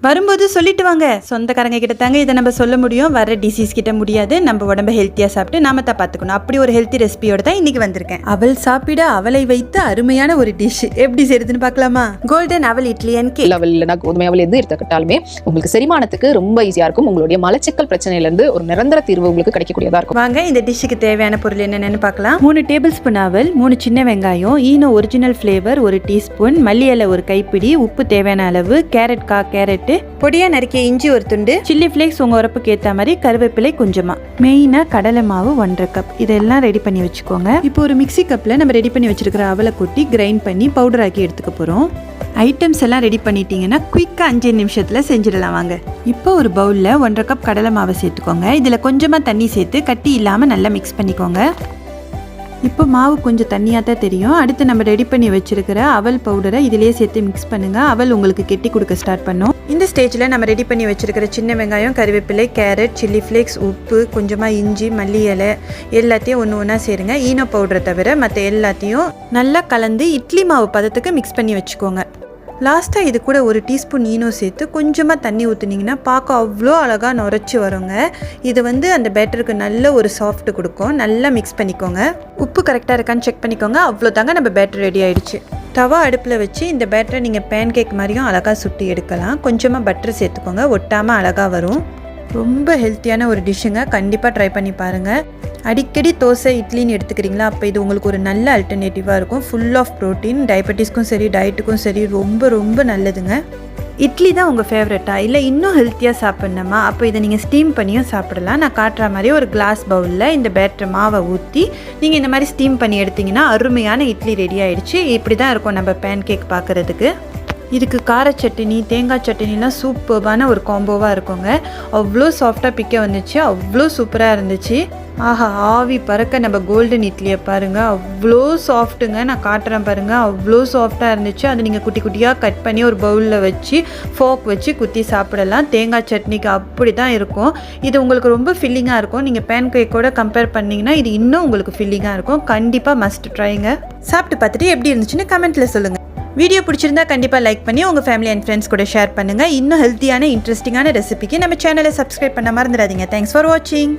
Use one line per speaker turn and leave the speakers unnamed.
வரும்போது சொல்லிட்டு வாங்க. சொந்தக்காரங்க கிட்ட தாங்க இதை நம்ம சொல்ல முடியும். வர டிசீஸ் கிட்ட முடியாது. நம்ம உடம்ப ஹெல்த்தியாக சாப்பிட்டு நாம தான் பார்த்துக்கணும். அப்படி ஒரு ஹெல்த்தி ரெசிபியோட தான் இன்னைக்கு வந்திருக்கேன். அவள் சாப்பிட அவளை வைத்து அருமையான ஒரு டிஷ் எப்படி செய்யறதுன்னு பார்க்கலாமா? கோல்டன் அவல் இட்லி அண்ட் கேக்.
அவல் இல்லைனா கோதுமை அவல் எது எடுத்துக்கிட்டாலுமே உங்களுக்கு செரிமானத்துக்கு ரொம்ப ஈஸியாக இருக்கும். உங்களுடைய மலச்சிக்கல் பிரச்சனையிலேருந்து ஒரு நிரந்தர தீர்வு உங்களுக்கு கிடைக்கக்கூடியதாக இருக்கும்.
வாங்க இந்த டிஷ்ஷுக்கு தேவையான பொருள் என்னென்னு பார்க்கலாம். 3 டேபிள் ஸ்பூன் அவல், 3 சின்ன வெங்காயம், ஈனோ ஒரிஜினல் ஃப்ளேவர் 1 டீஸ்பூன், மல்லி இலை 1 கைப்பிடி, உப்பு தேவையான அளவு, கேரட் கேரட், பொடியா நறுக்கிய இஞ்சி 1 துண்டு, சில்லி ஃபிளேக்ஸ் உங்க உரப்புக்கு ஏற்ற மாதிரி, கருவேப்பிலை கொஞ்சமா, மெயினா கடலை மாவு 1.5 கப். இதெல்லாம் ரெடி பண்ணி வச்சுக்கோங்க. இப்போ ஒரு மிக்சி கப்ல நம்ம ரெடி பண்ணி வச்சிருக்கிற அவலை கொட்டி கிரைண்ட் பண்ணி பவுடர் ஆக்கி எடுத்துக்க போறோம். ஐட்டம்ஸ் எல்லாம் ரெடி பண்ணிட்டீங்கன்னா குயிக்கா 5 நிமிஷத்துல செஞ்சிடலாம். வாங்க இப்போ ஒரு பவுல்ல 1.5 கப் கடலை மாவை சேர்த்துக்கோங்க. இதுல கொஞ்சமா தண்ணி சேர்த்து கட்டி இல்லாம நல்லா மிக்ஸ் பண்ணிக்கோங்க. இப்போ மாவு கொஞ்சம் தண்ணியாக தான் தெரியும். அடுத்து நம்ம ரெடி பண்ணி வச்சிருக்கிற அவல் பவுடரை இதிலேயே சேர்த்து மிக்ஸ் பண்ணுங்க. அவல் உங்களுக்கு கெட்டி கொடுக்க ஸ்டார்ட் பண்ணும். இந்த ஸ்டேஜில் நம்ம ரெடி பண்ணி வச்சிருக்கிற சின்ன வெங்காயம், கருவேப்பிலை, கேரட், சில்லி ஃப்ளேக்ஸ், உப்பு, கொஞ்சமாக இஞ்சி, மல்லி இலை எல்லாத்தையும் ஒன்றா சேருங்க. ஈனோ பவுடரை தவிர மற்ற எல்லாத்தையும் நல்லா கலந்து இட்லி மாவு பதத்துக்கு மிக்ஸ் பண்ணி வச்சுக்கோங்க. லாஸ்ட்டாக இது கூட 1 டீஸ்பூன் ஈனோ சேர்த்து கொஞ்சமாக தண்ணி ஊற்றுனீங்கன்னா பார்க்க அவ்வளோ அழகாக நுரைச்சி வருங்க. இது அந்த பேட்டருக்கு நல்ல ஒரு சாஃப்ட் கொடுக்கும். நல்லா மிக்ஸ் பண்ணிக்கோங்க. உப்பு கரெக்டாக இருக்கான்னு செக் பண்ணிக்கோங்க. அவ்வளோ தாங்க நம்ம பேட்டர் ரெடி ஆகிடுச்சு. தவா அடுப்பில் வச்சு இந்த பேட்டரை நீங்கள் பேன் கேக் மாதிரியும் அழகாக சுட்டி எடுக்கலாம். கொஞ்சமாக பட்டர் சேர்த்துக்கோங்க. ஒட்டாமல் அழகாக வரும். ரொம்ப ஹெல்த்தியான ஒரு டிஷ்ஷுங்க. கண்டிப்பாக ட்ரை பண்ணி பாருங்கள். அடிக்கடி தோசை இட்லின்னு எடுத்துக்கிறீங்களா? அப்போ இது உங்களுக்கு ஒரு நல்ல அல்டர்னேட்டிவாக இருக்கும். Full of protein. டயபெட்டிஸ்க்கும் சரி டயட்டுக்கும் சரி ரொம்ப ரொம்ப நல்லதுங்க. இட்லி தான் உங்கள் ஃபேவரட்டா இல்லை இன்னும் ஹெல்த்தியாக சாப்பிட்ணுமா? அப்போ இதை நீங்கள் ஸ்டீம் பண்ணியும் சாப்பிடலாம். நான் காட்டுற மாதிரி ஒரு கிளாஸ் பவுலில் இந்த பேட்டர் மாவை ஊற்றி நீங்கள் இந்த மாதிரி ஸ்டீம் பண்ணி எடுத்திங்கன்னா அருமையான இட்லி ரெடி ஆகிடுச்சு. இப்படி தான் இருக்கும் நம்ம பேன் கேக் பார்க்குறதுக்கு. இதுக்கு கார சட்னி, தேங்காய் சட்னிலாம் சூப்பர்பான ஒரு காம்போவாக இருக்குங்க. அவ்வளோ சாஃப்டாக பிக்க வந்துச்சு. அவ்வளோ சூப்பராக இருந்துச்சு. ஆஹா, ஆவி பறக்க நம்ம கோல்டன் இட்லியை பாருங்கள். அவ்வளோ சாஃப்ட்டுங்க. நான் காட்டுறேன் பாருங்கள். அவ்வளோ சாஃப்டாக இருந்துச்சு. அதை நீங்கள் குட்டி குட்டியாக கட் பண்ணி ஒரு பவுலில் வச்சு ஃபோக் வச்சு குத்தி சாப்பிடலாம். தேங்காய் சட்னிக்கு அப்படி தான் இருக்கும். இது உங்களுக்கு ரொம்ப ஃபில்லிங்காக இருக்கும். நீங்கள் பேன் கேக்கோட கம்பேர் பண்ணிங்கன்னா இது இன்னும் உங்களுக்கு ஃபில்லிங்காக இருக்கும். கண்டிப்பாக மஸ்ட் ட்ரைங்க. சாப்பிட்டு பார்த்துட்டு எப்படி இருந்துச்சுன்னு கமெண்ட்டில் சொல்லுங்கள். வீடியோ பிடிச்சிருந்தா கண்டிப்பாக லைக் பண்ணி உங்கள் ஃபேமிலி அண்ட் ஃப்ரெண்ட்ஸ் கூட ஷேர் பண்ணுங்கள். இன்னும் ஹெல்த்தியான இன்ட்ரெஸ்டிங்கான ரெசிபிக்கு நம்ம சேனலை சப்ஸ்கிரைப் பண்ண மறந்துடாதீங்க. தேங்க்ஸ் ஃபார் வாட்சிங்.